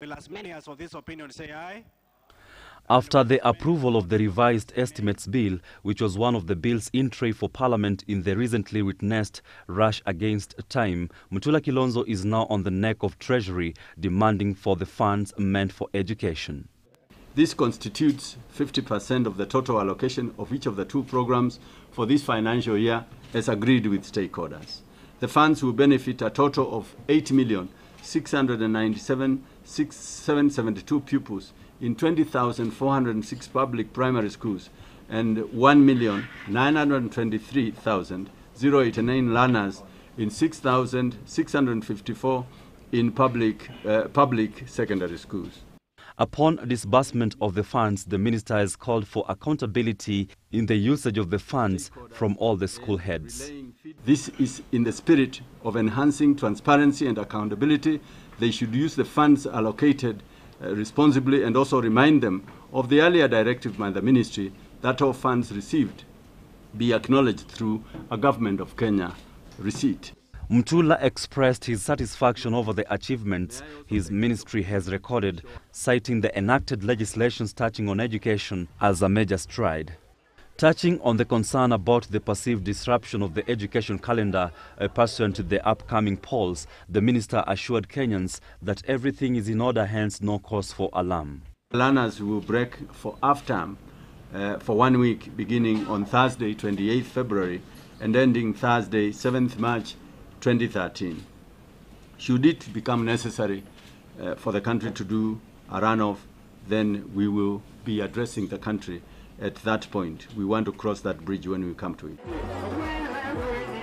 Will as many as of this opinion say aye? After the approval of the revised estimates bill, which was one of the bills in tray for Parliament in the recently witnessed rush against time, Mutula Kilonzo is now on the neck of Treasury, demanding for the funds meant for education. This constitutes 50% of the total allocation of each of the two programs for this financial year as agreed with stakeholders. The funds will benefit a total of 8,697,772 pupils in 20,406 public primary schools and 1,923,089 learners in 6,654 in public secondary schools. Upon disbursement of the funds, the minister has called for accountability in the usage of the funds from all the school heads. This is in the spirit of enhancing transparency and accountability. They should use the funds allocated responsibly and also remind them of the earlier directive by the ministry that all funds received be acknowledged through a Government of Kenya receipt. Mutula expressed his satisfaction over the achievements his ministry has recorded, citing the enacted legislation touching on education as a major stride. Touching on the concern about the perceived disruption of the education calendar pursuant to the upcoming polls, the minister assured Kenyans that everything is in order, hence no cause for alarm. Learners will break for half-term for 1 week, beginning on Thursday, 28th February, and ending Thursday, 7th March, 2013. Should it become necessary for the country to do a runoff, then we will be addressing the country at that point. We want to cross that bridge when we come to it.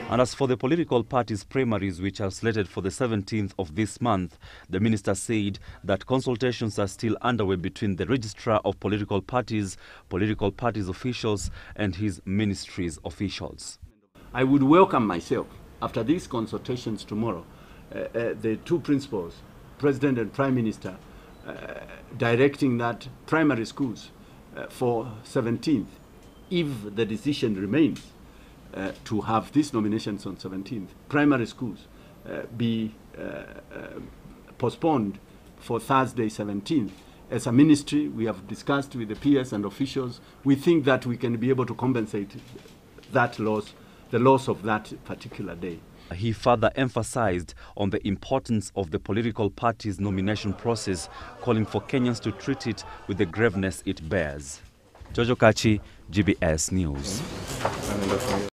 And as for the political parties' primaries, which are slated for the 17th of this month, the minister said that consultations are still underway between the registrar of political parties officials, and his ministry's officials. I would welcome myself, after these consultations tomorrow, the two principals, President and Prime Minister, directing that primary schools for 17th, if the decision remains to have these nominations on 17th, primary schools be postponed for Thursday 17th. As a ministry, we have discussed with the PS and officials. We think that we can be able to compensate that loss, the loss of that particular day. He further emphasized on the importance of the political parties' nomination process, calling for Kenyans to treat it with the graveness it bears. Jojo Kachi, GBS News.